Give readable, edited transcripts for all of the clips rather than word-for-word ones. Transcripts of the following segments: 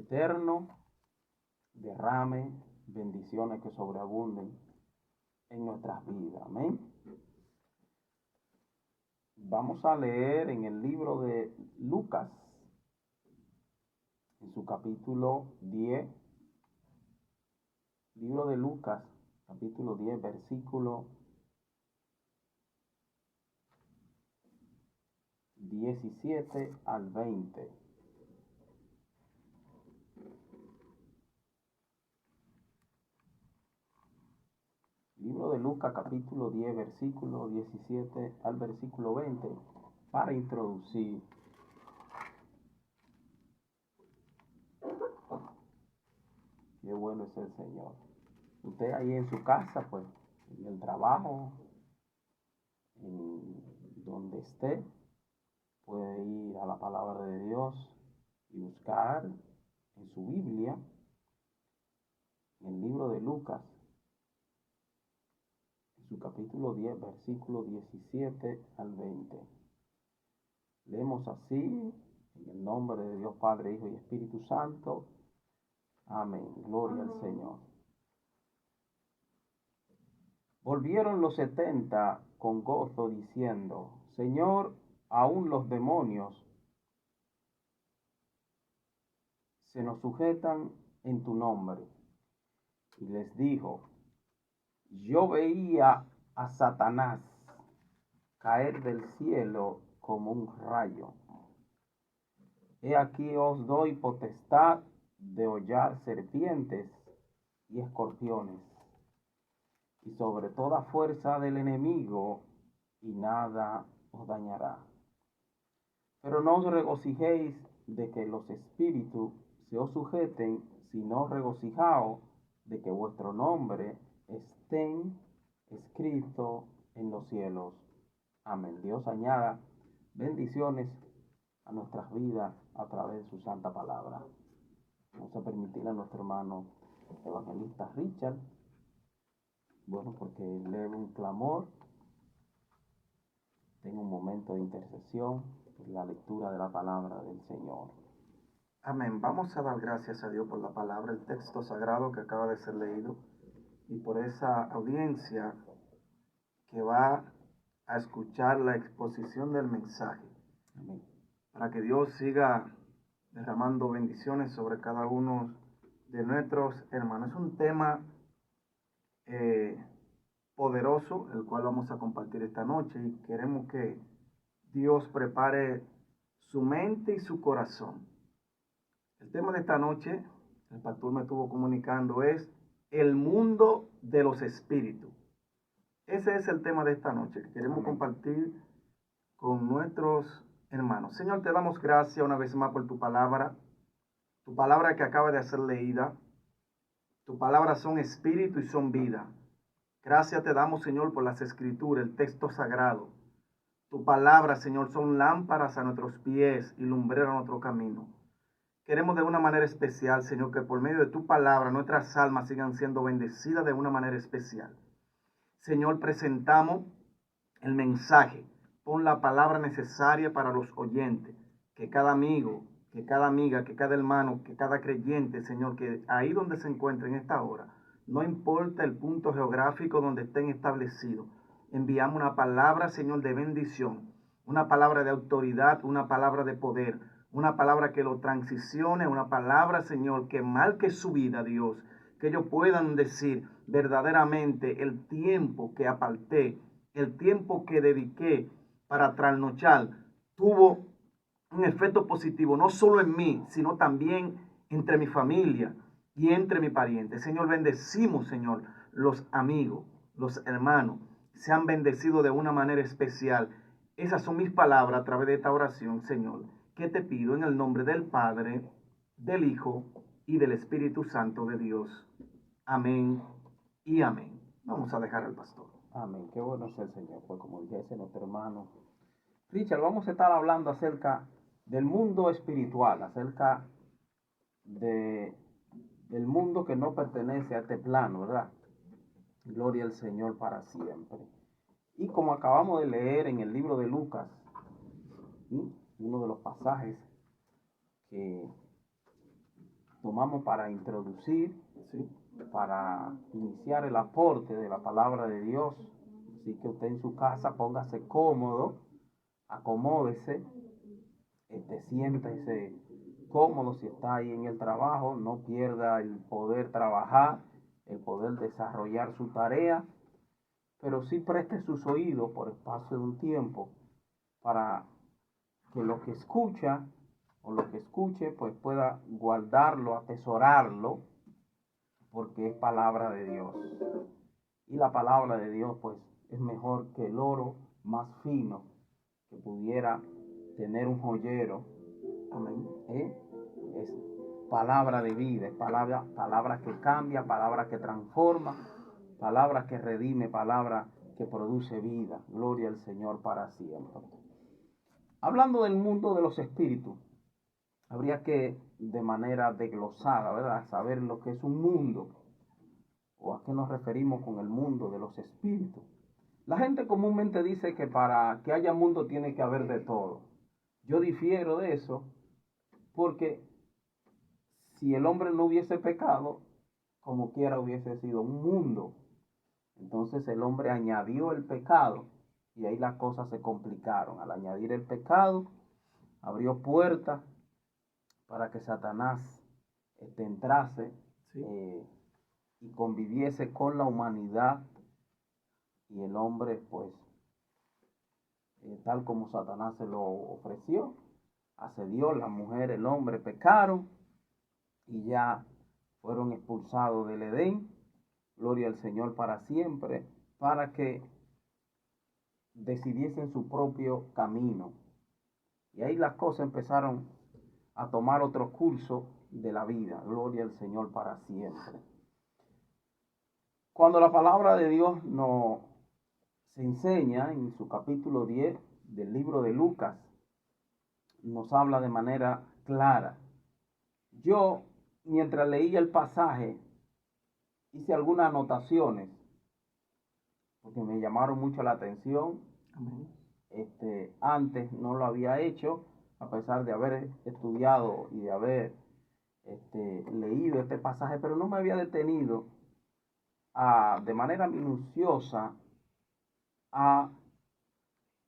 Eterno derrame bendiciones que sobreabunden en nuestras vidas. Amén. Vamos a leer en el libro de Lucas, en su capítulo 10, libro de Lucas, capítulo 10, versículo 17 al 20. Libro de Lucas, capítulo 10, versículo 17 al versículo 20, para introducir. Qué bueno es el Señor. Usted ahí en su casa, pues, en el trabajo, en donde esté, puede ir a la palabra de Dios y buscar en su Biblia, en el libro de Lucas, en su capítulo 10, versículo 17 al 20. Leemos así, en el nombre de Dios Padre, Hijo y Espíritu Santo. Amén. Gloria al Señor. Volvieron los 70 con gozo diciendo: Señor, aún los demonios se nos sujetan en tu nombre. Y les dijo: yo veía a Satanás caer del cielo como un rayo. He aquí os doy potestad de hollar serpientes y escorpiones, y sobre toda fuerza del enemigo, y nada os dañará. Pero no os regocijéis de que los espíritus se os sujeten, sino regocijaos de que vuestro nombre estén escrito en los cielos. Amén. Dios añada bendiciones a nuestras vidas a través de su santa palabra. Vamos a permitir a nuestro hermano evangelista Richard, bueno, porque eleve un clamor, tenga un momento de intercesión por la lectura de la palabra del Señor. Amén. Vamos a dar gracias a Dios por la palabra, el texto sagrado que acaba de ser leído, y por esa audiencia que va a escuchar la exposición del mensaje. Amén. Para que Dios siga derramando bendiciones sobre cada uno de nuestros hermanos. Es un tema poderoso, el cual vamos a compartir esta noche, y queremos que Dios prepare su mente y su corazón. El tema de esta noche, el pastor me estuvo comunicando, es el mundo de los espíritus. Ese es el tema de esta noche que queremos compartir con nuestros hermanos. Señor, te damos gracias una vez más por tu palabra que acaba de ser leída. Tu palabra son espíritu y son vida. Gracias te damos, Señor, por las escrituras, el texto sagrado. Tu palabra, Señor, son lámparas a nuestros pies y lumbrera a nuestro camino. Queremos de una manera especial, Señor, que por medio de tu palabra nuestras almas sigan siendo bendecidas de una manera especial. Señor, presentamos el mensaje. Pon la palabra necesaria para los oyentes. Que cada amigo, que cada amiga, que cada hermano, que cada creyente, Señor, que ahí donde se encuentre en esta hora, no importa el punto geográfico donde estén establecidos, enviamos una palabra, Señor, de bendición, una palabra de autoridad, una palabra de poder, una palabra que lo transicione, una palabra, Señor, que marque su vida, Dios, que ellos puedan decir verdaderamente el tiempo que aparté, el tiempo que dediqué para trasnochar, tuvo un efecto positivo, no solo en mí, sino también entre mi familia y entre mi pariente. Señor, bendecimos, Señor, los amigos, los hermanos, sean bendecidos de una manera especial. Esas son mis palabras a través de esta oración, Señor, que te pido en el nombre del Padre, del Hijo y del Espíritu Santo de Dios. Amén y amén. Vamos a dejar al pastor. Amén. Qué bueno es el Señor. Pues como dijese nuestro hermano Richard, vamos a estar hablando acerca del mundo espiritual, acerca del mundo que no pertenece a este plano, ¿verdad? Gloria al Señor para siempre. Y como acabamos de leer en el libro de Lucas, ¿sí?, uno de los pasajes que tomamos para introducir, Sí. para iniciar el aporte de la palabra de Dios. Así que usted en su casa póngase cómodo, acomódese, siéntese cómodo si está ahí en el trabajo, no pierda el poder trabajar, el poder desarrollar su tarea, pero sí preste sus oídos por espacio de un tiempo para que lo que escucha o lo que escuche pues pueda guardarlo, atesorarlo, porque es palabra de Dios. Y la palabra de Dios pues es mejor que el oro más fino que pudiera tener un joyero. Amén. Es palabra de vida, es palabra que cambia, palabra que transforma, palabra que redime, palabra que produce vida. Gloria al Señor para siempre. Hablando del mundo de los espíritus, habría que de manera desglosada, ¿verdad?, saber lo que es un mundo o a qué nos referimos con el mundo de los espíritus. La gente comúnmente dice que para que haya mundo tiene que haber de todo. Yo difiero de eso porque si el hombre no hubiese pecado, como quiera hubiese sido un mundo. Entonces el hombre añadió el pecado y ahí las cosas se complicaron. Al añadir el pecado, abrió puertas para que Satanás entrase, Sí. Y conviviese con la humanidad, y el hombre pues tal como Satanás se lo ofreció, accedió. La mujer, el hombre pecaron y ya fueron expulsados del Edén. Gloria al Señor para siempre, para que decidiesen su propio camino. Y ahí las cosas empezaron a tomar otro curso de la vida. Gloria al Señor para siempre. Cuando la palabra de Dios nos enseña en su capítulo 10 del libro de Lucas, nos habla de manera clara. Yo, mientras leía el pasaje, hice algunas anotaciones porque me llamaron mucho la atención. Amén. Antes no lo había hecho, a pesar de haber estudiado y de haber leído este pasaje, pero no me había detenido de manera minuciosa a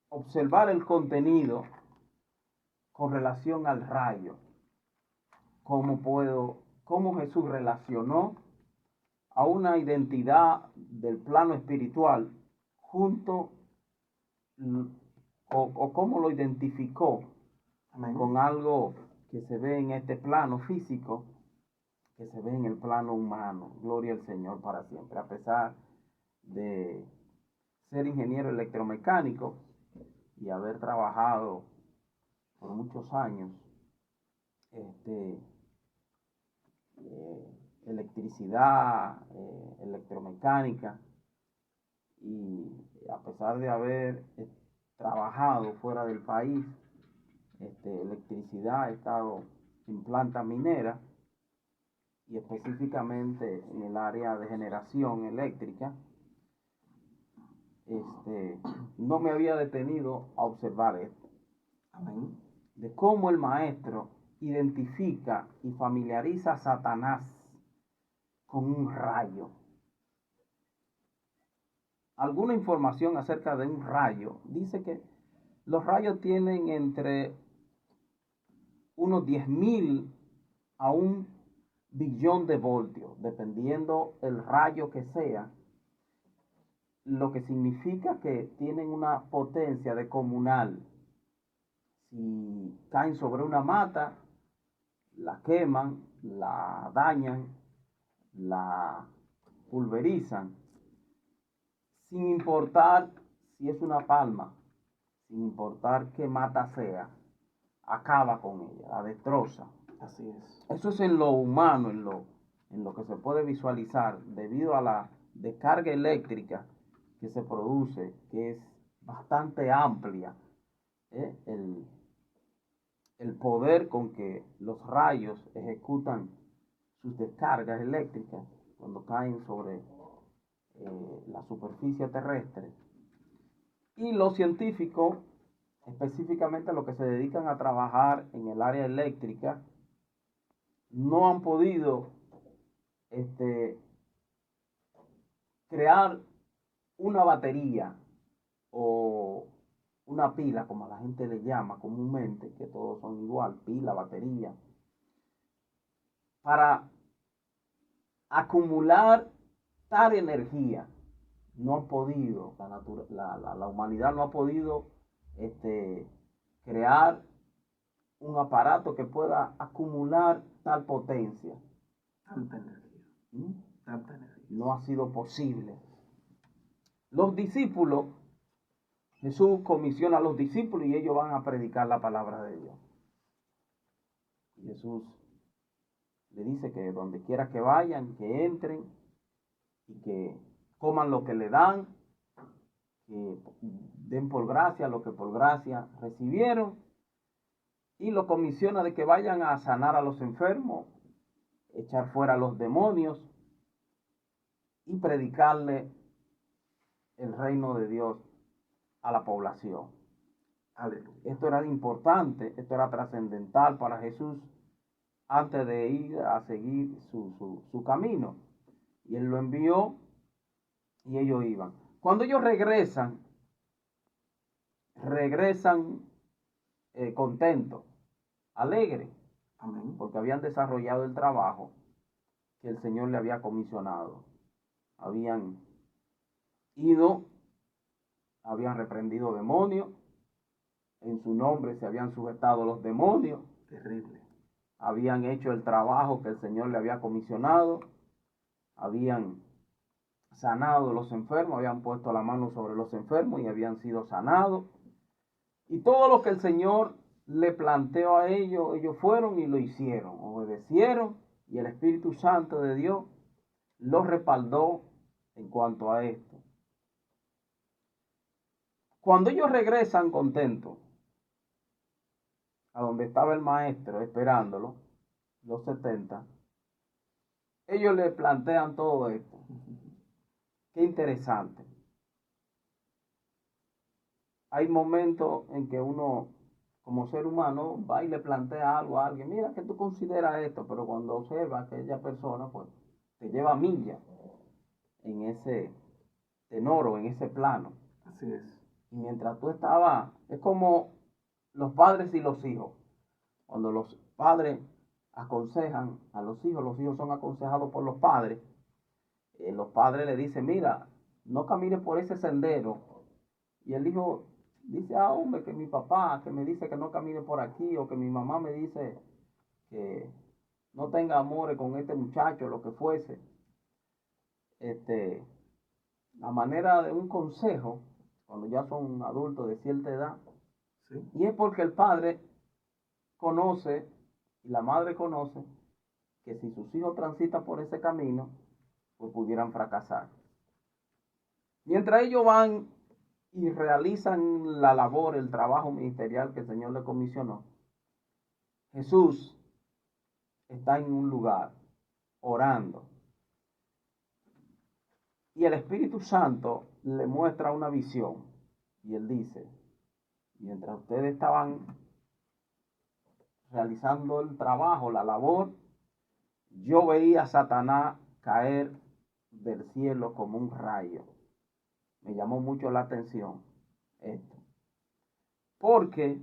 observar el contenido con relación al rayo. Cómo Jesús relacionó a una identidad del plano espiritual junto, o cómo lo identificó. Amén. Con algo que se ve en este plano físico, que se ve en el plano humano. Gloria al Señor para siempre. A pesar de ser ingeniero electromecánico y haber trabajado por muchos años electricidad, electromecánica, y a pesar de haber trabajado fuera del país, electricidad, he estado en planta minera y específicamente en el área de generación eléctrica. No me había detenido a observar esto. Amén. De cómo el maestro identifica y familiariza a Satanás con un rayo. Alguna información acerca de un rayo dice que los rayos tienen entre unos 10.000 a 1 billón de voltios, dependiendo el rayo que sea, lo que significa que tienen una potencia descomunal. Si caen sobre una mata, la queman, la dañan, la pulverizan, sin importar si es una palma, sin importar qué mata sea, acaba con ella, la destroza. Así es. Eso es en lo humano, en lo que se puede visualizar, debido a la descarga eléctrica que se produce, que es bastante amplia. El poder con que los rayos ejecutan sus descargas eléctricas cuando caen sobre la superficie terrestre. Y los científicos, específicamente los que se dedican a trabajar en el área eléctrica, no han podido crear una batería o una pila, como la gente le llama comúnmente, que todos son igual, pila, batería, para acumular tal energía. No han podido, la humanidad no ha podido crear un aparato que pueda acumular tal potencia. Tanta energía. ¿Mm? Tanta energía. No ha sido posible. Los discípulos, Jesús comisiona a los discípulos y ellos van a predicar la palabra de Dios. Y Jesús le dice que donde quiera que vayan, que entren y que coman lo que le dan, que den por gracia lo que por gracia recibieron, y lo comisiona de que vayan a sanar a los enfermos, echar fuera a los demonios y predicarle el reino de Dios a la población. Aleluya. Esto era importante, esto era trascendental para Jesús antes de ir a seguir su camino. Y él lo envió y ellos iban. Cuando ellos regresan contentos, alegres, Amén. porque habían desarrollado el trabajo que el Señor le había comisionado. Habían ido, habían reprendido demonios, en su nombre se habían sujetado los demonios. Terrible. Habían hecho el trabajo que el Señor le había comisionado, habían sanado los enfermos, habían puesto la mano sobre los enfermos y habían sido sanados. Y todo lo que el Señor le planteó a ellos, ellos fueron y lo hicieron, obedecieron, y el Espíritu Santo de Dios los respaldó en cuanto a esto. Cuando ellos regresan contentos a donde estaba el maestro esperándolo, los 70, ellos le plantean todo esto. Qué interesante. Hay momentos en que uno, como ser humano, va y le plantea algo a alguien. Mira, que tú consideras esto, pero cuando observa a aquella persona, pues, te lleva millas en ese tenor o en ese plano. Así es. Y mientras tú estabas, es como los padres y los hijos. Cuando los padres aconsejan a los hijos son aconsejados por los padres. Los padres le dicen, mira, no camines por ese sendero. Y el hijo dice, hombre, que mi papá que me dice que no camine por aquí, o que mi mamá me dice que no tenga amores con este muchacho, lo que fuese. La manera de un consejo, cuando ya son adultos de cierta edad, ¿sí? Y es porque el padre conoce y la madre conoce que si sus hijos transitan por ese camino, pues pudieran fracasar. Mientras ellos van y realizan la labor, el trabajo ministerial que el Señor le comisionó, Jesús está en un lugar orando. Y el Espíritu Santo le muestra una visión. Y él dice, mientras ustedes estaban realizando el trabajo, la labor, yo veía a Satanás caer del cielo como un rayo. Me llamó mucho la atención esto. Porque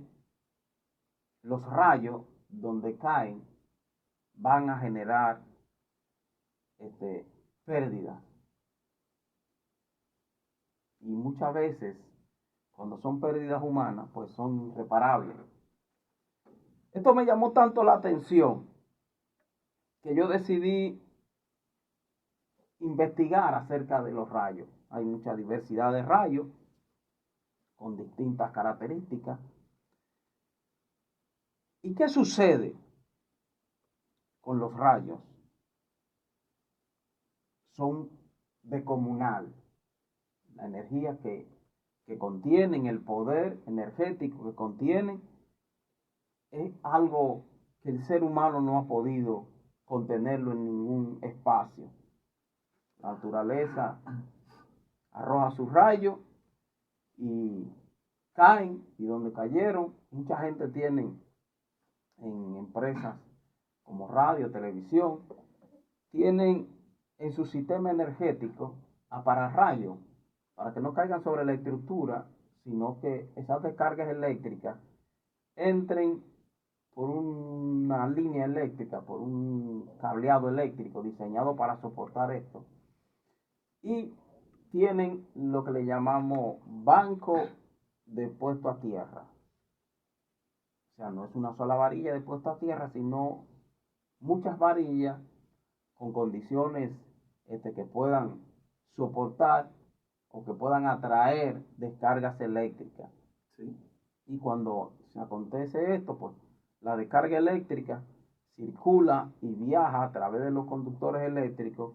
los rayos donde caen van a generar pérdidas. Y muchas veces, cuando son pérdidas humanas, pues son irreparables. Esto me llamó tanto la atención que yo decidí investigar acerca de los rayos. Hay mucha diversidad de rayos con distintas características. ¿Y qué sucede con los rayos? Son descomunal. La energía que contienen, el poder energético que contienen, es algo que el ser humano no ha podido contenerlo en ningún espacio. La naturaleza arroja sus rayos y caen, y donde cayeron, mucha gente tiene en empresas como radio, televisión, tienen en su sistema energético a pararrayos, para que no caigan sobre la estructura, sino que esas descargas eléctricas entren por una línea eléctrica, por un cableado eléctrico diseñado para soportar esto. Y tienen lo que le llamamos banco de puesto a tierra. O sea, no es una sola varilla de puesto a tierra, sino muchas varillas con condiciones que puedan soportar o que puedan atraer descargas eléctricas. Sí. Y cuando se acontece esto, pues la descarga eléctrica circula y viaja a través de los conductores eléctricos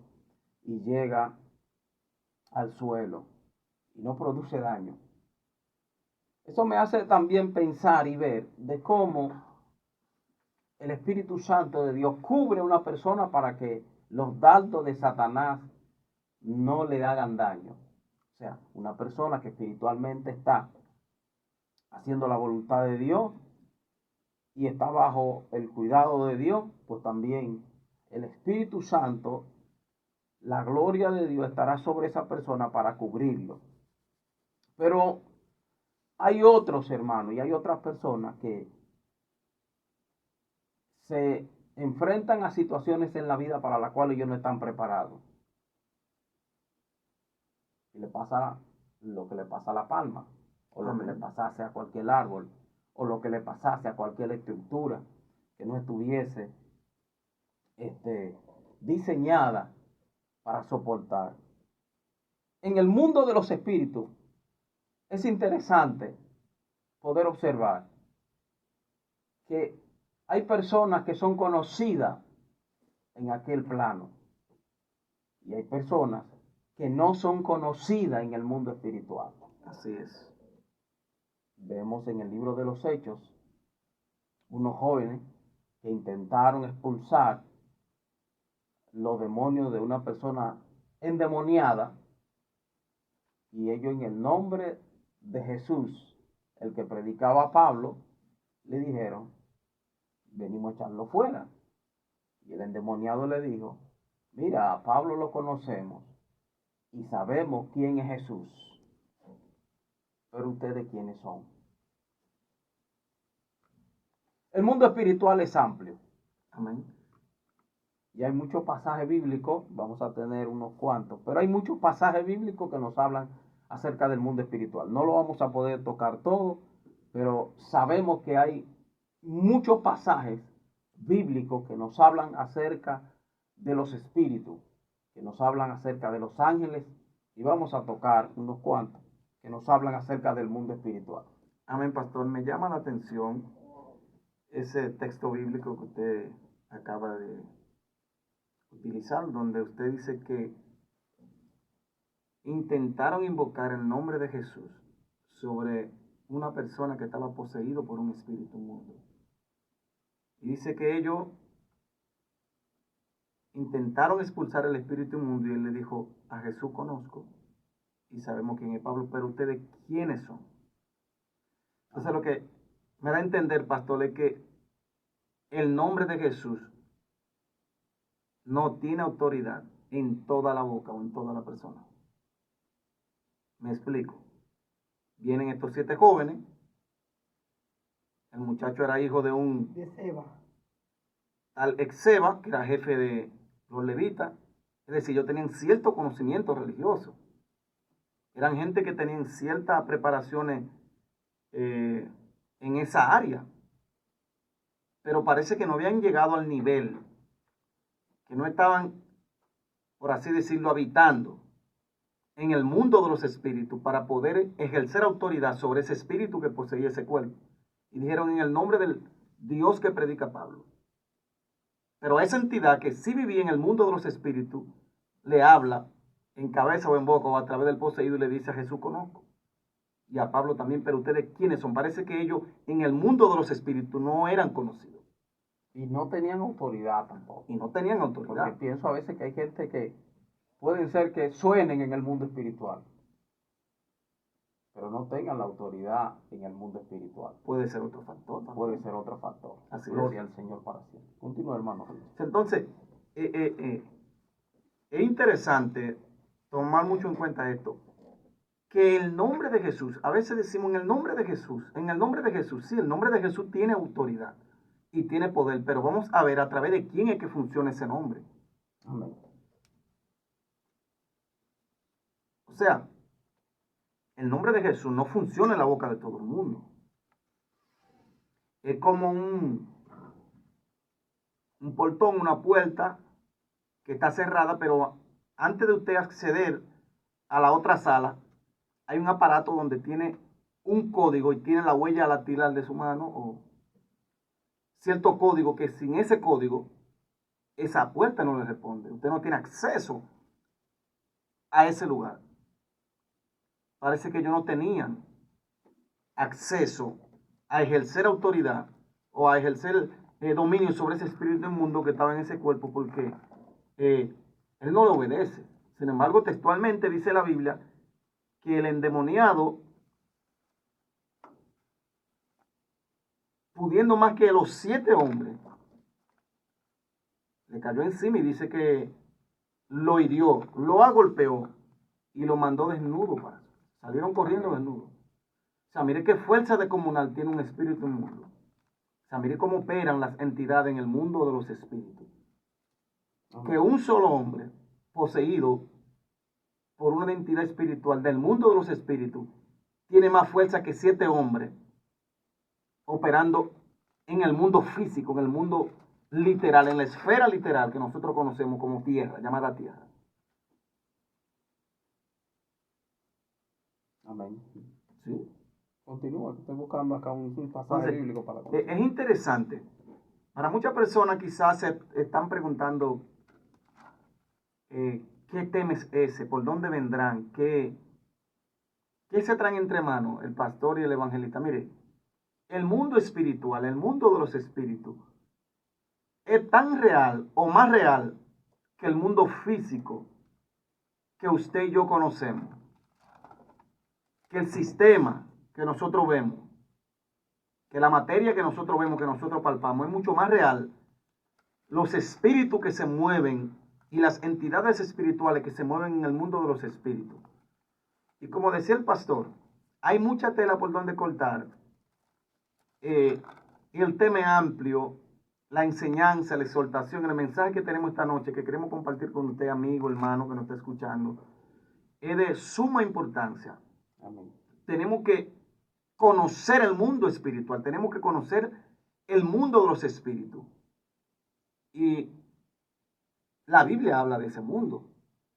y llega al suelo y no produce daño. Eso me hace también pensar y ver de cómo el Espíritu Santo de Dios cubre a una persona para que los dardos de Satanás no le hagan daño. O sea, una persona que espiritualmente está haciendo la voluntad de Dios y está bajo el cuidado de Dios, pues también el Espíritu Santo, la gloria de Dios estará sobre esa persona para cubrirlo. Pero hay otros hermanos y hay otras personas que se enfrentan a situaciones en la vida para las cuales ellos no están preparados. Y le pasa lo que le pasa a la palma, o lo que le pasase a cualquier árbol, o lo que le pasase a cualquier estructura que no estuviese diseñada para soportar. En el mundo de los espíritus es interesante poder observar que hay personas que son conocidas en aquel plano y hay personas que no son conocidas en el mundo espiritual. Así es. Vemos en el libro de los Hechos unos jóvenes que intentaron expulsar los demonios de una persona endemoniada y ellos en el nombre de Jesús, el que predicaba a Pablo, le dijeron, venimos a echarlo fuera. Y el endemoniado le dijo, mira, a Pablo lo conocemos y sabemos quién es Jesús, pero ustedes quiénes son. El mundo espiritual es amplio. Amén. Y hay muchos pasajes bíblicos, vamos a tener unos cuantos, pero hay muchos pasajes bíblicos que nos hablan acerca del mundo espiritual. No lo vamos a poder tocar todo, pero sabemos que hay muchos pasajes bíblicos que nos hablan acerca de los espíritus, que nos hablan acerca de los ángeles, y vamos a tocar unos cuantos que nos hablan acerca del mundo espiritual. Amén, pastor. Me llama la atención ese texto bíblico que usted acaba de utilizar, donde usted dice que intentaron invocar el nombre de Jesús sobre una persona que estaba poseído por un espíritu inmundo. Y dice que ellos intentaron expulsar el espíritu inmundo y él le dijo, a Jesús conozco y sabemos quién es Pablo, pero ustedes quiénes son. Entonces lo que me da a entender, pastor, es que el nombre de Jesús no tiene autoridad en toda la boca o en toda la persona. Me explico. Vienen estos 7 jóvenes. El muchacho era hijo de un tal Exeba, que era jefe de los levitas. Es decir, ellos tenían cierto conocimiento religioso. Eran gente que tenían ciertas preparaciones en esa área. Pero parece que no habían llegado al nivel, que no estaban, por así decirlo, habitando en el mundo de los espíritus para poder ejercer autoridad sobre ese espíritu que poseía ese cuerpo. Y dijeron en el nombre del Dios que predica Pablo. Pero a esa entidad que sí vivía en el mundo de los espíritus, le habla en cabeza o en boca o a través del poseído y le dice a Jesús conozco. Y a Pablo también, pero ustedes quiénes son. Parece que ellos en el mundo de los espíritus no eran conocidos. Y no tenían autoridad tampoco. Y no tenían autoridad. Porque pienso a veces que hay gente que pueden ser que suenen en el mundo espiritual, pero no tengan la autoridad en el mundo espiritual. Puede ser otro factor también. Puede ser otro factor. Así Gloria es. al Señor para siempre. Continúa, hermano. Entonces, es interesante tomar mucho en cuenta esto, que el nombre de Jesús, a veces decimos en el nombre de Jesús, sí, el nombre de Jesús tiene autoridad y tiene poder, pero vamos a ver a través de quién es que funciona ese nombre. Amén. O sea, el nombre de Jesús no funciona en la boca de todo el mundo. Es como un portón, una puerta que está cerrada, pero antes de usted acceder a la otra sala, hay un aparato donde tiene un código y tiene la huella dactilar de su mano o cierto código que sin ese código, esa puerta no le responde. Usted no tiene acceso a ese lugar. Parece que ellos no tenían acceso a ejercer autoridad o a ejercer dominio sobre ese espíritu inmundo que estaba en ese cuerpo porque él no le obedece. Sin embargo, textualmente dice la Biblia que el endemoniado, pudiendo más que los 7 hombres, le cayó encima y dice que lo hirió, lo agolpeó y lo mandó desnudo. Salieron corriendo desnudos. O sea, mire qué fuerza de comunal tiene un espíritu inmundo. O sea, mire cómo operan las entidades en el mundo de los espíritus. Que un solo hombre poseído por una entidad espiritual del mundo de los espíritus tiene más fuerza que 7 hombres operando en el mundo físico, en el mundo literal, en la esfera literal que nosotros conocemos como tierra, llamada tierra. Amén. ¿Sí? Continúa, estoy buscando acá un pasaje Entonces, bíblico para es interesante. Para muchas personas quizás se están preguntando ¿qué tema es ese? ¿Por dónde vendrán? ¿Qué se traen entre manos el pastor y el evangelista? Mire, el mundo espiritual, el mundo de los espíritus, es tan real o más real que el mundo físico que usted y yo conocemos. Que el sistema que nosotros vemos, que la materia que nosotros vemos, que nosotros palpamos, es mucho más real. Los espíritus que se mueven y las entidades espirituales que se mueven en el mundo de los espíritus. Y como decía el pastor, hay mucha tela por donde cortar. Y el tema es amplio, la enseñanza, la exhortación, el mensaje que tenemos esta noche, que queremos compartir con usted, amigo, hermano, que nos está escuchando, es de suma importancia. Amén. Tenemos que conocer el mundo espiritual, tenemos que conocer el mundo de los espíritus. Y la Biblia habla de ese mundo.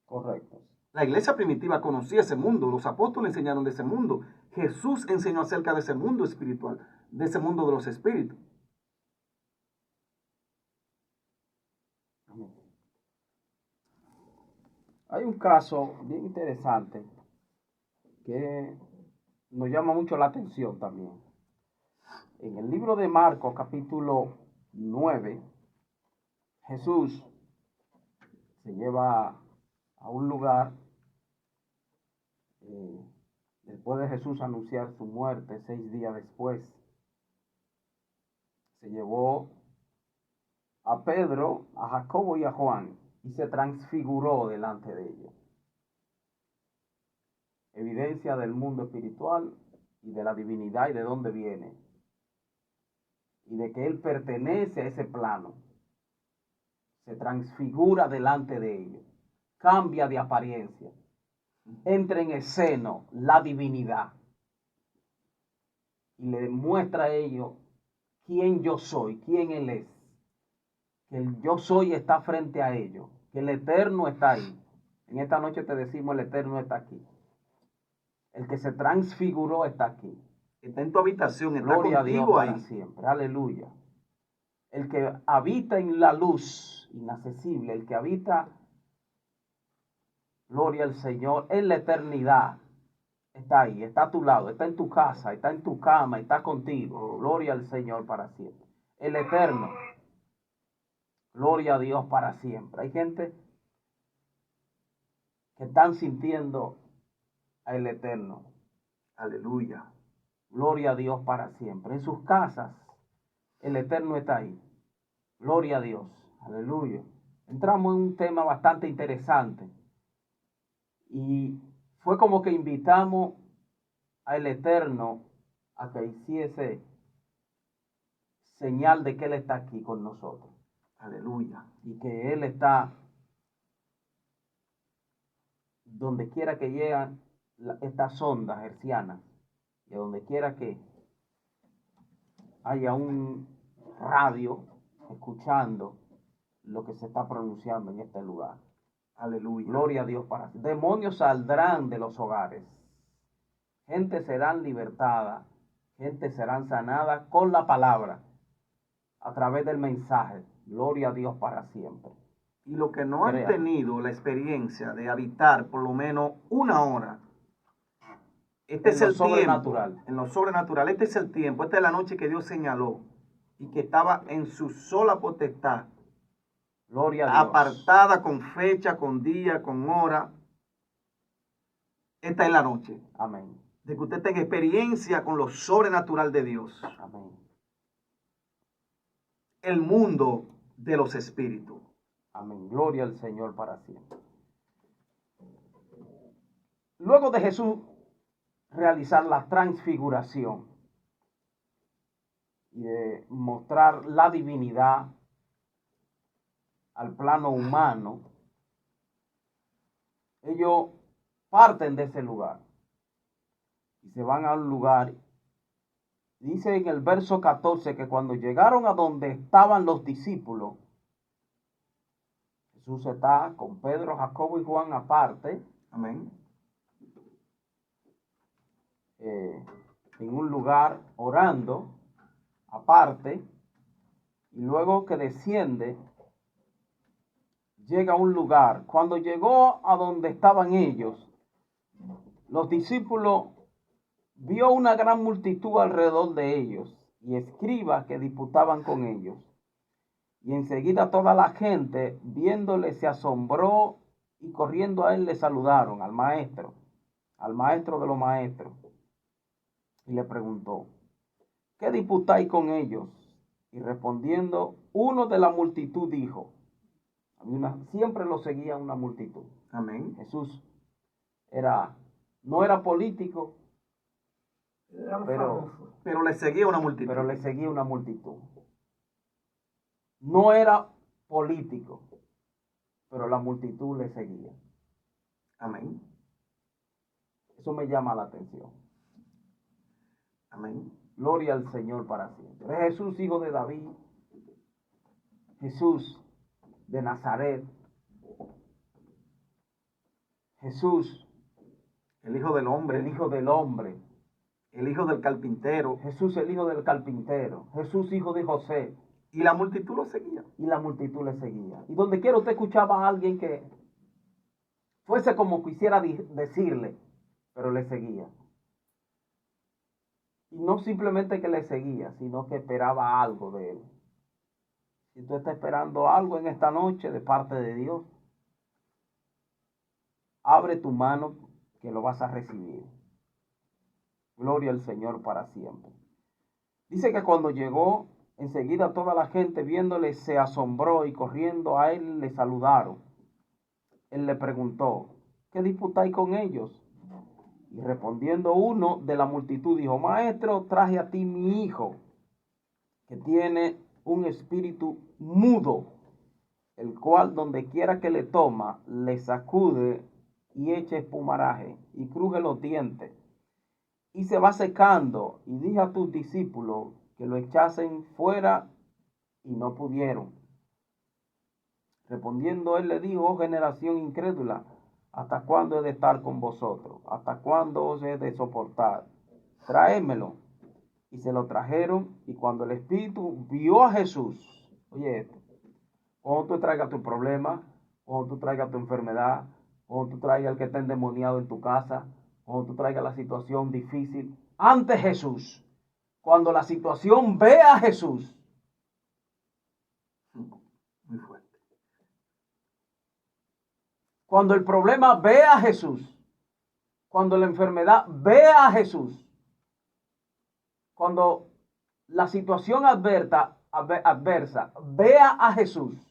Correcto. La iglesia primitiva conocía ese mundo, los apóstoles enseñaron de ese mundo, Jesús enseñó acerca de ese mundo espiritual, de ese mundo de los espíritus. Amén. Hay un caso bien interesante que nos llama mucho la atención también. En el libro de Marcos, capítulo 9, Jesús se lleva a un lugar, después de Jesús anunciar su muerte, 6 días después, se llevó a Pedro, a Jacobo y a Juan y se transfiguró delante de ellos. Evidencia del mundo espiritual y de la divinidad y de dónde viene. Y de que él pertenece a ese plano. Se transfigura delante de ellos. Cambia de apariencia. Entra en escena la divinidad. Y le muestra a ellos quién yo soy, quién él es. Que el yo soy está frente a ellos. Que el eterno está ahí. En esta noche te decimos el eterno está aquí. El que se transfiguró está aquí. Está en tu habitación, está Gloria a Dios contigo para ahí. siempre. Aleluya. El que habita en la luz inaccesible, el que habita, gloria al Señor, en la eternidad, está ahí, está a tu lado, está en tu casa, está en tu cama, está contigo. Gloria al Señor para siempre. El eterno. Gloria a Dios para siempre. Hay gente que están sintiendo al eterno. Aleluya. Gloria a Dios para siempre. En sus casas, el Eterno está ahí. Gloria a Dios. Aleluya. Entramos en un tema bastante interesante. Y fue como que invitamos al Eterno a que hiciese señal de que Él está aquí con nosotros. Aleluya. Y que Él está donde quiera que llegan estas ondas hercianas. Y a donde quiera que haya un radio escuchando lo que se está pronunciando en este lugar. Aleluya. Gloria a Dios para ti. Demonios saldrán de los hogares. Gente serán libertada. Gente serán sanada con la palabra. A través del mensaje. Gloria a Dios para siempre. Y los que no han tenido la experiencia de habitar por lo menos una hora, este es el tiempo. En lo sobrenatural. Este es el tiempo. Esta es la noche que Dios señaló y que estaba en su sola potestad. Gloria a Dios. Apartada con fecha, con día, con hora. Esta es la noche. Amén. De que usted tenga experiencia con lo sobrenatural de Dios. Amén. El mundo de los espíritus. Amén. Gloria al Señor para siempre. Luego de Jesús realizar la transfiguración y de mostrar la divinidad al plano humano, ellos parten de ese lugar y se van a un lugar. Dice en el verso 14 que cuando llegaron a donde estaban los discípulos, Jesús está con Pedro, Jacobo y Juan aparte. Amén. En un lugar orando aparte, y luego que desciende, llega a un lugar. Cuando llegó a donde estaban ellos, los discípulos vio una gran multitud alrededor de ellos y escribas que disputaban con ellos. Y enseguida toda la gente, viéndole, se asombró y corriendo a él le saludaron, al maestro de los maestros. Y le preguntó, ¿qué disputáis con ellos? Y respondiendo, uno de la multitud dijo, siempre lo seguía una multitud. Amén. Jesús no era político, pero le seguía una multitud. Pero le seguía una multitud. No era político, pero la multitud le seguía. Amén. Eso me llama la atención. Amén. Gloria al Señor para siempre. Jesús, hijo de David. Jesús de Nazaret. Jesús, el Hijo del Hombre. El Hijo del Hombre. El Hijo del Carpintero. Jesús, el Hijo del Carpintero. Jesús, hijo de José. Y la multitud lo seguía. Y la multitud le seguía. Y donde quiera usted escuchaba a alguien que fuese como quisiera decirle, pero le seguía. Y no simplemente que le seguía, sino que esperaba algo de él. Si tú estás esperando algo en esta noche de parte de Dios, abre tu mano que lo vas a recibir. Gloria al Señor para siempre. Dice que cuando llegó, enseguida toda la gente viéndole se asombró y corriendo a él le saludaron. Él le preguntó, ¿qué disputáis con ellos? Y respondiendo uno de la multitud dijo, Maestro, traje a ti mi hijo, que tiene un espíritu mudo, el cual donde quiera que le toma, le sacude y echa espumaraje y cruje los dientes. Y se va secando, y dije a tus discípulos que lo echasen fuera, y no pudieron. Respondiendo él le dijo, oh generación incrédula, ¿hasta cuándo he de estar con vosotros? ¿Hasta cuándo os he de soportar? Tráemelo. Y se lo trajeron, y cuando el Espíritu vio a Jesús, oye esto, cuando tú traigas tu problema, cuando tú traigas tu enfermedad, cuando tú traigas el que está endemoniado en tu casa, cuando tú traigas la situación difícil, ante Jesús, cuando la situación ve a Jesús, muy fuerte. Cuando el problema ve a Jesús, cuando la enfermedad ve a Jesús, cuando la situación adversa vea a Jesús,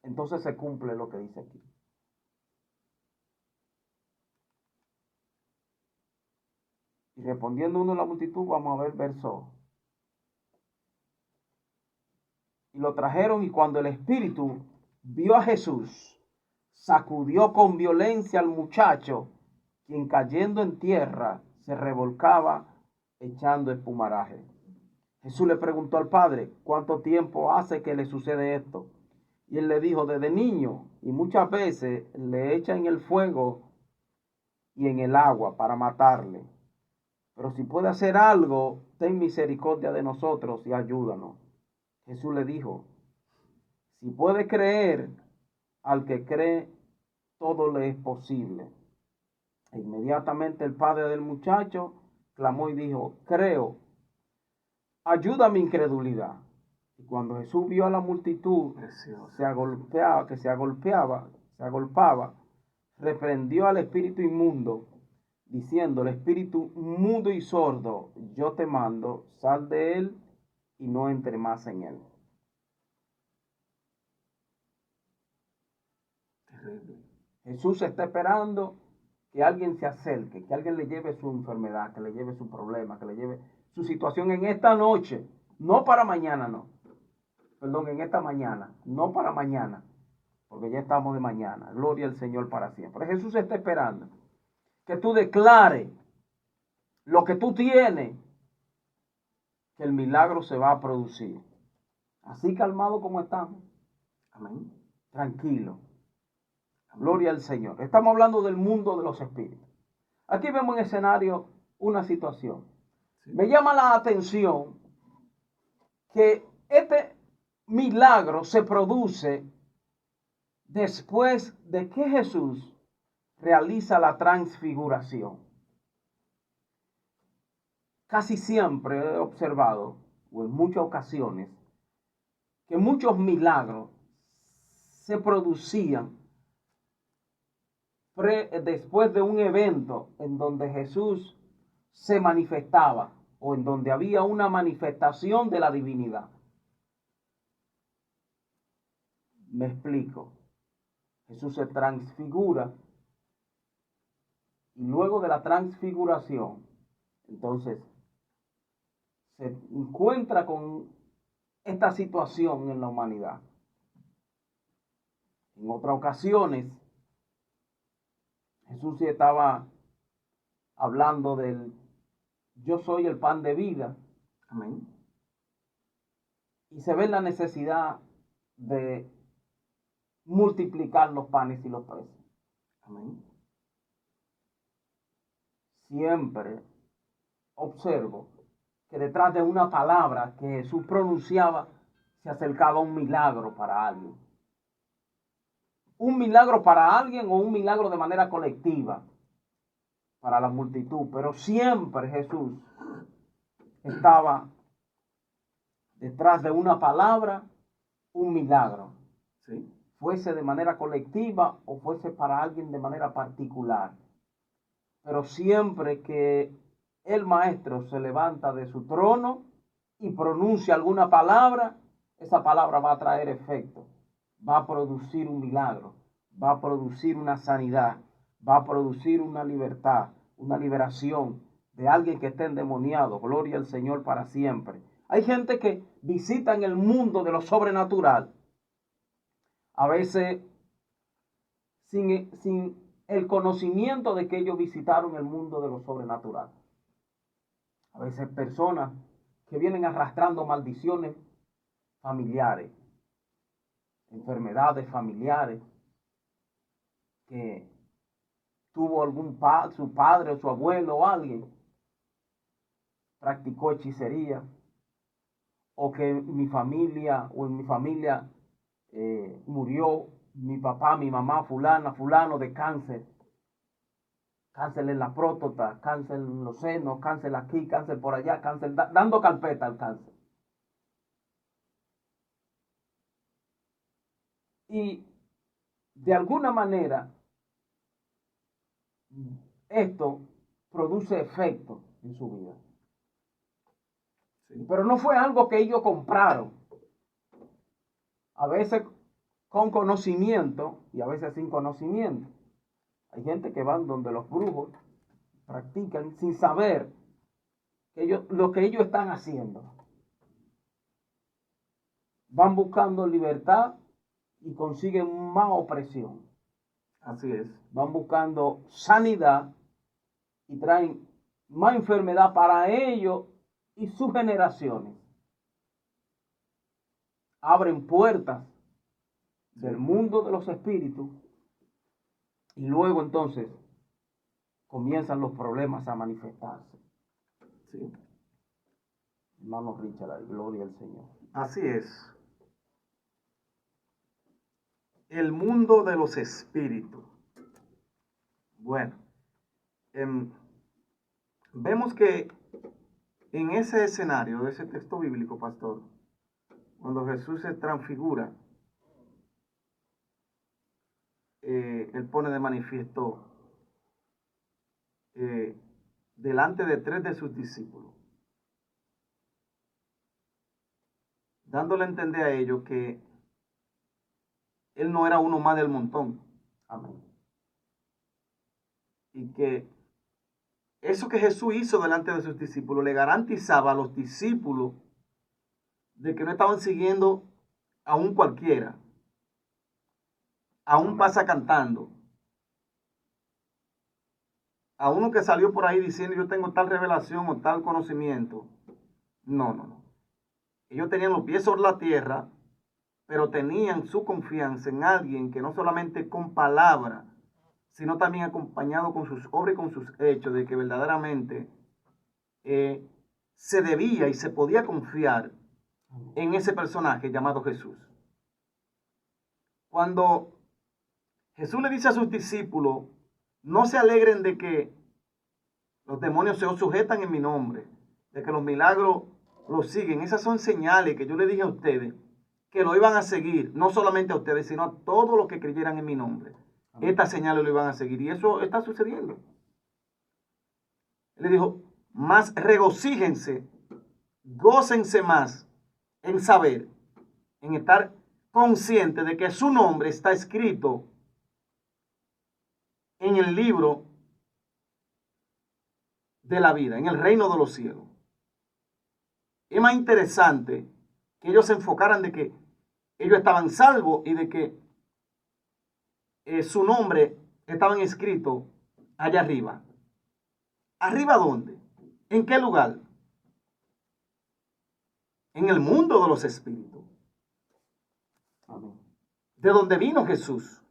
entonces se cumple lo que dice aquí. Y respondiendo uno a la multitud, vamos a ver verso. Y lo trajeron, y cuando el espíritu vio a Jesús, sacudió con violencia al muchacho, quien cayendo en tierra se revolcaba echando espumaraje. Jesús le preguntó al padre, ¿cuánto tiempo hace que le sucede esto? Y él le dijo, desde niño, y muchas veces le echan en el fuego y en el agua para matarle. Pero si puede hacer algo, ten misericordia de nosotros y ayúdanos. Jesús le dijo, si puede creer, al que cree, todo le es posible. E inmediatamente el padre del muchacho clamó y dijo, creo, ayuda a mi incredulidad. Y cuando Jesús vio a la multitud se agolpaba, reprendió al espíritu inmundo, diciendo, el espíritu mudo y sordo, yo te mando, sal de él y no entre más en él. Jesús está esperando que alguien se acerque, que alguien le lleve su enfermedad, que le lleve su problema, que le lleve su situación en esta noche, no para mañana, no. Perdón, en esta mañana, no para mañana, porque ya estamos de mañana. Gloria al Señor para siempre. Jesús está esperando que tú declares lo que tú tienes, que el milagro se va a producir. Así calmado como estamos. Amén. Tranquilo. Gloria al Señor. Estamos hablando del mundo de los espíritus. Aquí vemos en escenario una situación. Me llama la atención que este milagro se produce después de que Jesús realiza la transfiguración. Casi siempre he observado, o en muchas ocasiones, que muchos milagros se producían después de un evento en donde Jesús se manifestaba o en donde había una manifestación de la divinidad. Me explico. Jesús se transfigura y luego de la transfiguración, entonces se encuentra con esta situación en la humanidad. En otras ocasiones, Jesús sí estaba hablando del yo soy el pan de vida. Amén. Y se ve la necesidad de multiplicar los panes y los peces. Amén. Siempre observo que detrás de una palabra que Jesús pronunciaba se acercaba un milagro para alguien. Un milagro para alguien o un milagro de manera colectiva para la multitud, pero siempre Jesús estaba detrás de una palabra, un milagro, ¿sí? Fuese de manera colectiva o fuese para alguien de manera particular. Pero siempre que el maestro se levanta de su trono y pronuncia alguna palabra, esa palabra va a traer efecto, va a producir un milagro, va a producir una sanidad, va a producir una libertad, una liberación de alguien que esté endemoniado. Gloria al Señor para siempre. Hay gente que visita en el mundo de lo sobrenatural, a veces sin el conocimiento de que ellos visitaron el mundo de lo sobrenatural. A veces personas que vienen arrastrando maldiciones familiares, enfermedades familiares, que tuvo su padre o su abuelo o alguien practicó hechicería, o que en mi familia murió mi papá, mi mamá, fulano de cáncer. Cáncer en la próstata, cáncer en los senos, cáncer aquí, cáncer por allá, cáncer, dando carpeta al cáncer. Y de alguna manera esto produce efecto en su vida. Sí. Pero no fue algo que ellos compraron. A veces con conocimiento y a veces sin conocimiento. Hay gente que van donde los brujos practican sin saber lo que ellos están haciendo. Van buscando libertad y consiguen más opresión. Así es. Van buscando sanidad y traen más enfermedad para ellos y sus generaciones. Abren puertas del mundo de los espíritus y luego entonces comienzan los problemas a manifestarse. Sí. Hermano Richard, gloria al Señor. Así es. El mundo de los espíritus. Bueno, vemos que en ese escenario de ese texto bíblico, pastor, cuando Jesús se transfigura, él pone de manifiesto delante de 3 de sus discípulos, dándole a entender a ellos que él no era uno más del montón. Amén. Y que eso que Jesús hizo delante de sus discípulos le garantizaba a los discípulos de que no estaban siguiendo a un cualquiera, a un pasacantando, a uno que salió por ahí diciendo yo tengo tal revelación o tal conocimiento. No, no, no. Ellos tenían los pies sobre la tierra, pero tenían su confianza en alguien que no solamente con palabra, sino también acompañado con sus obras y con sus hechos, de que verdaderamente se debía y se podía confiar en ese personaje llamado Jesús. Cuando Jesús le dice a sus discípulos, no se alegren de que los demonios se os sujetan en mi nombre, de que los milagros los siguen. Esas son señales que yo le dije a ustedes, que lo iban a seguir, no solamente a ustedes, sino a todos los que creyeran en mi nombre. Amén. Estas señales lo iban a seguir y eso está sucediendo. Él le dijo, más regocíjense, gócense más en saber, en estar consciente de que su nombre está escrito en el libro de la vida, en el reino de los cielos. Es más interesante que ellos se enfocaran de que ellos estaban salvos y de que su nombre estaban escritos allá arriba. ¿Arriba dónde? ¿En qué lugar? En el mundo de los espíritus. Amén. De donde vino Jesús.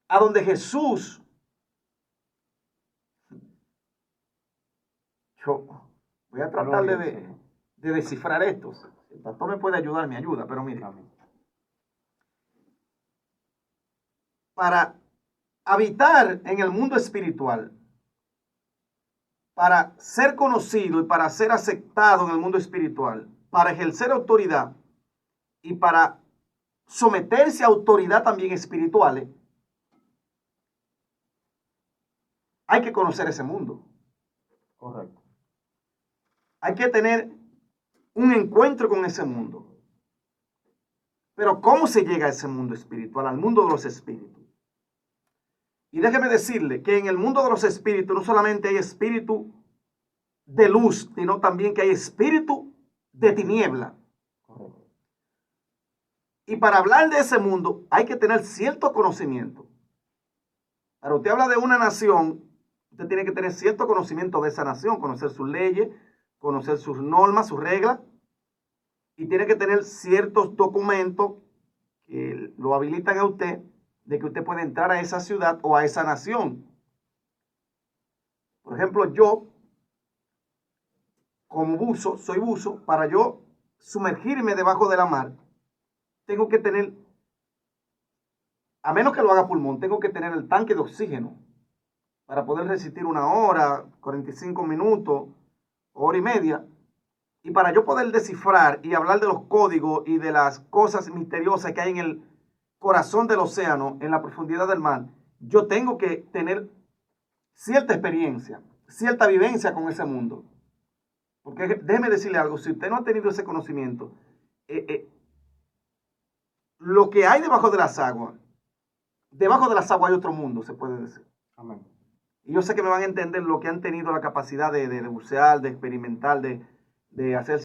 A donde Jesús. Yo voy a tratar de descifrar esto. El pastor me puede ayudar, me ayuda, pero mire. Amén. Para habitar en el mundo espiritual, para ser conocido y para ser aceptado en el mundo espiritual, para ejercer autoridad y para someterse a autoridad también espirituales, hay que conocer ese mundo. Correcto. Hay que tener un encuentro con ese mundo. Pero ¿cómo se llega a ese mundo espiritual, al mundo de los espíritus? Y déjeme decirle que en el mundo de los espíritus no solamente hay espíritu de luz, sino también que hay espíritu de tiniebla. Y para hablar de ese mundo hay que tener cierto conocimiento. Para usted habla de una nación, usted tiene que tener cierto conocimiento de esa nación, conocer sus leyes, conocer sus normas, sus reglas, y tiene que tener ciertos documentos que lo habilitan a usted de que usted puede entrar a esa ciudad o a esa nación. Por ejemplo, yo, como buzo, soy buzo, para yo sumergirme debajo de la mar, tengo que tener, a menos que lo haga pulmón, tengo que tener el tanque de oxígeno para poder resistir 1 hora, 45 minutos, hora y media. Y para yo poder descifrar y hablar de los códigos y de las cosas misteriosas que hay en el corazón del océano, en la profundidad del mar, yo tengo que tener cierta experiencia, cierta vivencia con ese mundo. Porque déjeme decirle algo, si usted no ha tenido ese conocimiento, lo que hay debajo de las aguas hay otro mundo, se puede decir. Amén. Y yo sé que me van a entender lo que han tenido la capacidad de bucear, de experimentar, de hacer